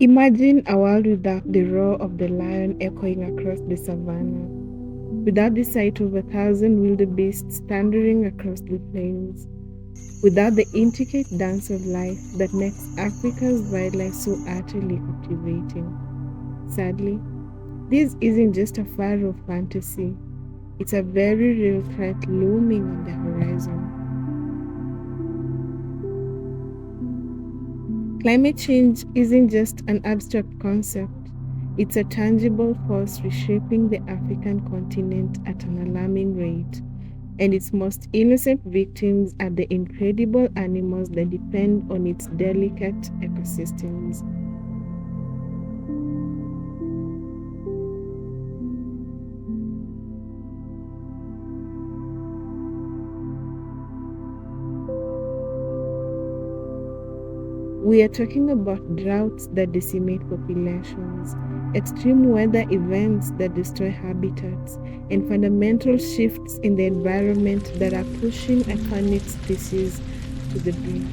Imagine a world without the roar of the lion echoing across the savannah, without the sight of 1,000 wildebeests thundering across the plains, without the intricate dance of life that makes Africa's wildlife so utterly captivating. Sadly, this isn't just a far-off fantasy, it's a very real threat looming on the horizon. Climate change isn't just an abstract concept, it's a tangible force reshaping the African continent at an alarming rate, and its most innocent victims are the incredible animals that depend on its delicate ecosystems. We are talking about droughts that decimate populations, extreme weather events that destroy habitats, and fundamental shifts in the environment that are pushing iconic species to the brink.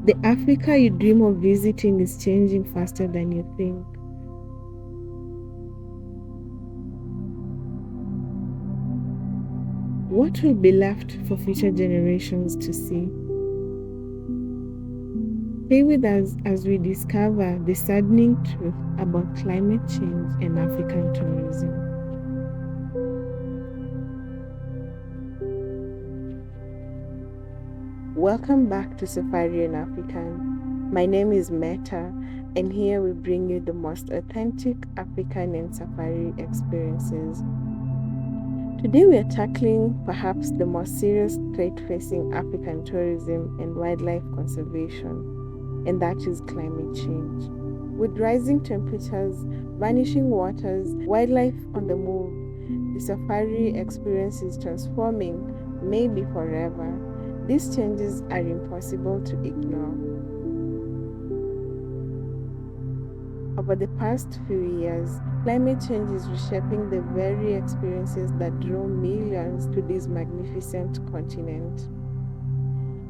The Africa you dream of visiting is changing faster than you think. What will be left for future generations to see? Stay with us as we discover the saddening truth about climate change and African tourism. Welcome back to Safari in African. My name is Meta, and here we bring you the most authentic African and safari experiences. Today we are tackling perhaps the most serious threat facing African tourism and wildlife conservation, and that is climate change. With rising temperatures, vanishing waters, wildlife on the move, the safari experience is transforming, maybe forever. These changes are impossible to ignore. Over the past few years, climate change is reshaping the very experiences that draw millions to this magnificent continent.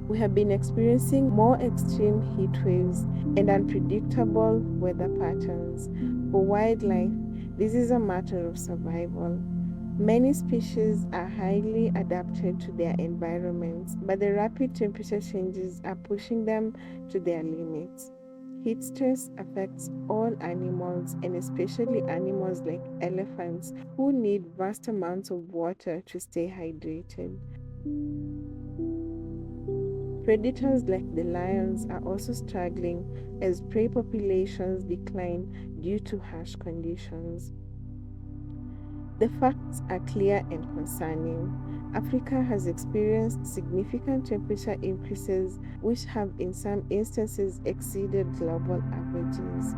We have been experiencing more extreme heat waves and unpredictable weather patterns. For wildlife, this is a matter of survival. Many species are highly adapted to their environments, but the rapid temperature changes are pushing them to their limits. Heat stress affects all animals, and especially animals like elephants, who need vast amounts of water to stay hydrated. Predators like the lions are also struggling as prey populations decline due to harsh conditions. The facts are clear and concerning. Africa has experienced significant temperature increases, which have in some instances exceeded global averages.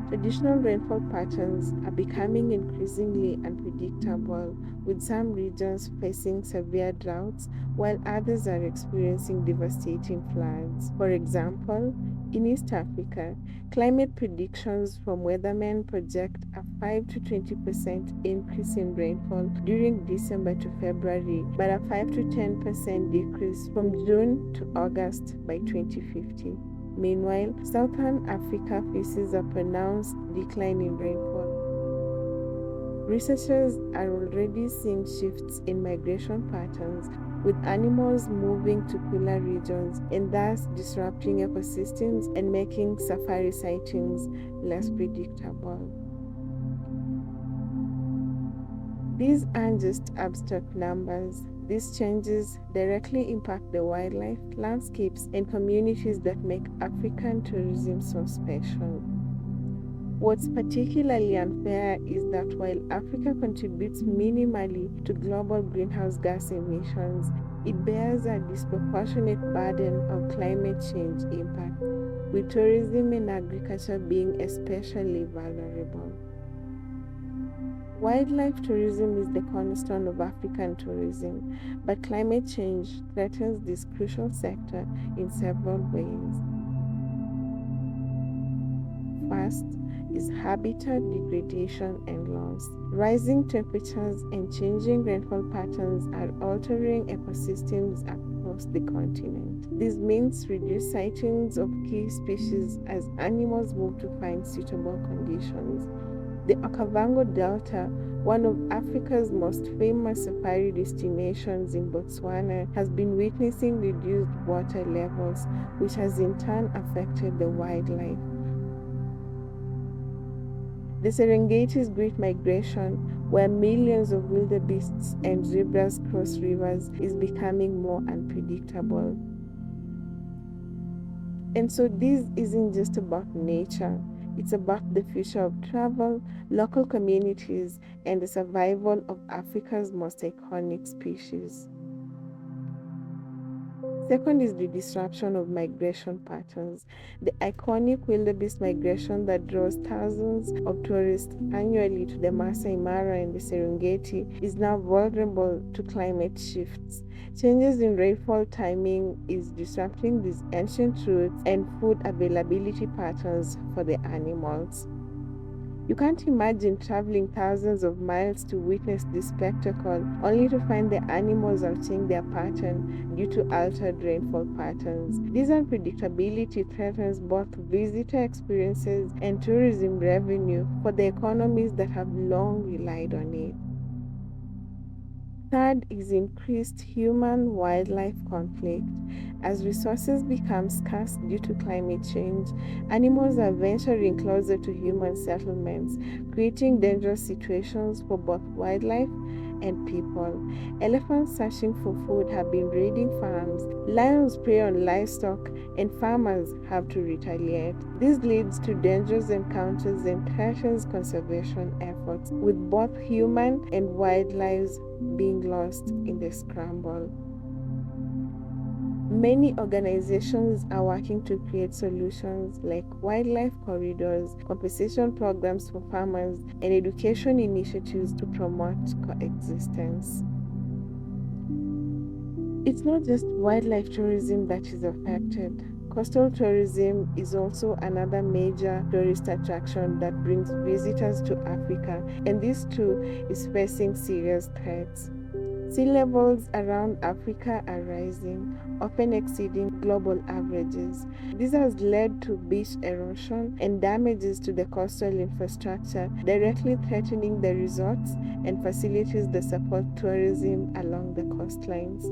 Traditional rainfall patterns are becoming increasingly unpredictable, with some regions facing severe droughts while others are experiencing devastating floods. For example, in East Africa, climate predictions from weathermen project a 5 to 20% increase in rainfall during December to February, but a 5 to 10% decrease from June to August by 2050. Meanwhile, Southern Africa faces a pronounced decline in rainfall. Researchers are already seeing shifts in migration patterns, with animals moving to cooler regions and thus disrupting ecosystems and making safari sightings less predictable. These aren't just abstract numbers. These changes directly impact the wildlife, landscapes, and communities that make African tourism so special. What's particularly unfair is that while Africa contributes minimally to global greenhouse gas emissions, it bears a disproportionate burden of climate change impact, with tourism and agriculture being especially vulnerable. Wildlife tourism is the cornerstone of African tourism, but climate change threatens this crucial sector in several ways. First is habitat degradation and loss. Rising temperatures and changing rainfall patterns are altering ecosystems across across the continent. This means reduced sightings of key species as animals move to find suitable conditions. The Okavango Delta, one of Africa's most famous safari destinations in Botswana, has been witnessing reduced water levels, which has in turn affected the wildlife. The Serengeti's Great Migration, where millions of wildebeests and zebras cross rivers, is becoming more unpredictable. And so this isn't just about nature, it's about the future of travel, local communities, and the survival of Africa's most iconic species. Second is the disruption of migration patterns. The iconic wildebeest migration that draws thousands of tourists annually to the Masai Mara and the Serengeti is now vulnerable to climate shifts. Changes in rainfall timing is disrupting these ancient routes and food availability patterns for the animals. You can't imagine traveling thousands of miles to witness this spectacle, only to find the animals altering their pattern due to altered rainfall patterns. This unpredictability threatens both visitor experiences and tourism revenue for the economies that have long relied on it. Third is increased human-wildlife conflict. As resources become scarce due to climate change, animals are venturing closer to human settlements, creating dangerous situations for both wildlife and people. Elephants searching for food have been raiding farms, lions prey on livestock, and farmers have to retaliate. This leads to dangerous encounters and threatens conservation efforts, with both human and wildlife being lost in the scramble. Many organizations are working to create solutions like wildlife corridors, compensation programs for farmers, and education initiatives to promote coexistence. It's not just wildlife tourism that is affected. Coastal tourism is also another major tourist attraction that brings visitors to Africa, and this too is facing serious threats. Sea levels around Africa are rising, often exceeding global averages. This has led to beach erosion and damages to the coastal infrastructure, directly threatening the resorts and facilities that support tourism along the coastlines.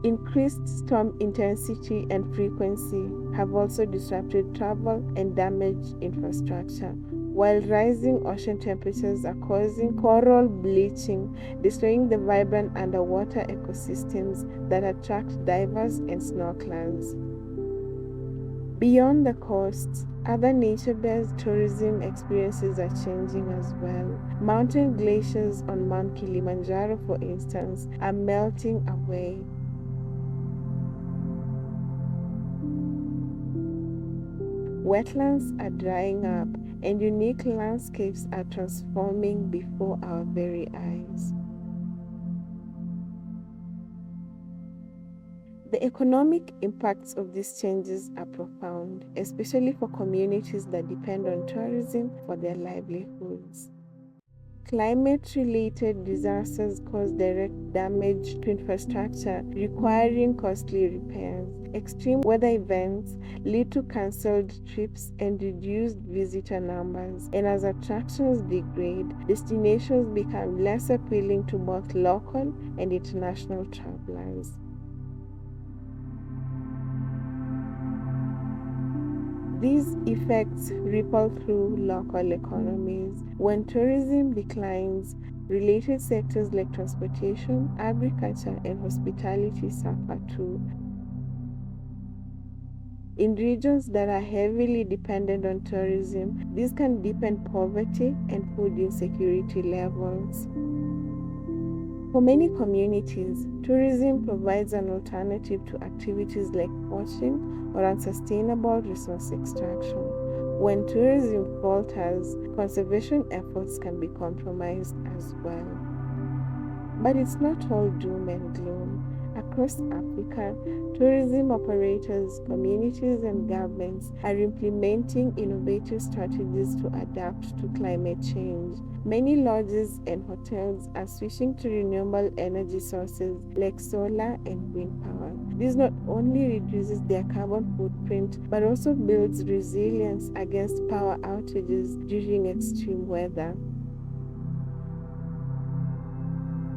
Increased storm intensity and frequency have also disrupted travel and damaged infrastructure, while rising ocean temperatures are causing coral bleaching, destroying the vibrant underwater ecosystems that attract divers and snorkelers. Beyond the coasts, other nature-based tourism experiences are changing as well. Mountain glaciers on Mount Kilimanjaro, for instance, are melting away. Wetlands are drying up, and unique landscapes are transforming before our very eyes. The economic impacts of these changes are profound, especially for communities that depend on tourism for their livelihoods. Climate-related disasters cause direct damage to infrastructure, requiring costly repairs. Extreme weather events lead to cancelled trips and reduced visitor numbers. And as attractions degrade, destinations become less appealing to both local and international travelers. These effects ripple through local economies. When tourism declines, related sectors like transportation, agriculture, and hospitality suffer too. In regions that are heavily dependent on tourism, this can deepen poverty and food insecurity levels. For many communities, tourism provides an alternative to activities like poaching or unsustainable resource extraction. When tourism falters, conservation efforts can be compromised as well. But it's not all doom and gloom. across Africa, tourism operators, communities, and governments are implementing innovative strategies to adapt to climate change. Many lodges and hotels are switching to renewable energy sources like solar and wind power. This not only reduces their carbon footprint but also builds resilience against power outages during extreme weather.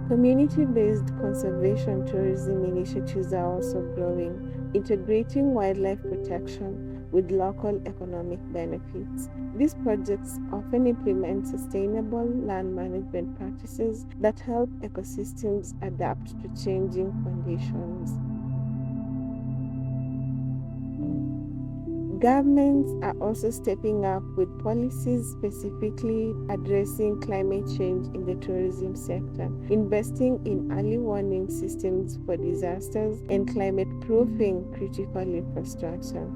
Community-based conservation tourism initiatives are also growing, integrating wildlife protection with local economic benefits. These projects often implement sustainable land management practices that help ecosystems adapt to changing conditions. Governments are also stepping up with policies specifically addressing climate change in the tourism sector, investing in early warning systems for disasters and climate proofing critical infrastructure.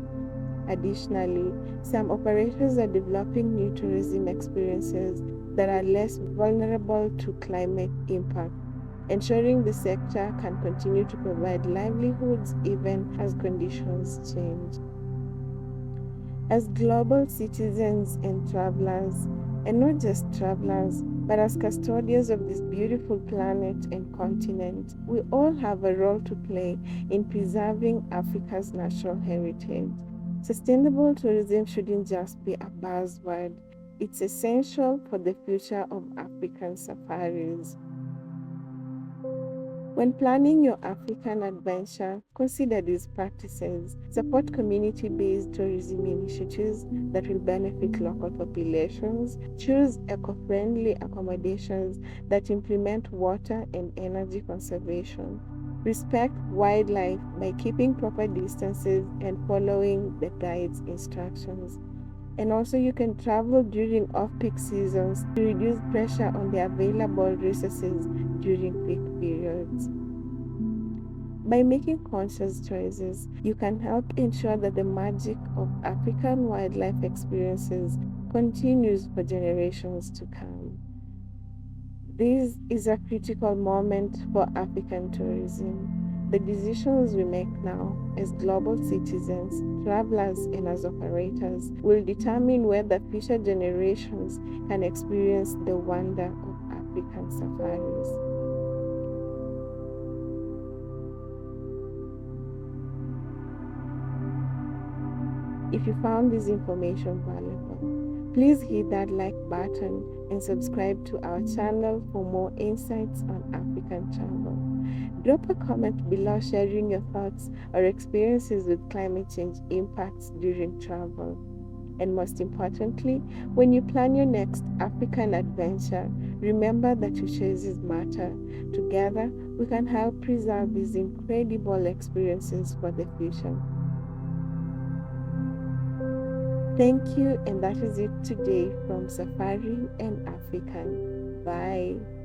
Additionally, some operators are developing new tourism experiences that are less vulnerable to climate impact, ensuring the sector can continue to provide livelihoods even as conditions change. As global citizens and travelers, and not just travelers, but as custodians of this beautiful planet and continent, we all have a role to play in preserving Africa's natural heritage. Sustainable tourism shouldn't just be a buzzword, it's essential for the future of African safaris. When planning your African adventure, consider these practices. Support community-based tourism initiatives that will benefit local populations. Choose eco-friendly accommodations that implement water and energy conservation. Respect wildlife by keeping proper distances and following the guide's instructions. And also, you can travel during off-peak seasons to reduce pressure on the available resources during peak periods. By making conscious choices, you can help ensure that the magic of African wildlife experiences continues for generations to come. This is a critical moment for African tourism. The decisions we make now as global citizens, travelers, and as operators will determine whether future generations can experience the wonder of African safaris. If you found this information valuable, please hit that like button and subscribe to our channel for more insights on African travel. Drop a comment below sharing your thoughts or experiences with climate change impacts during travel. And most importantly, when you plan your next African adventure, remember that your choices matter. Together, we can help preserve these incredible experiences for the future. Thank you, and that is it today from Safari and African. Bye.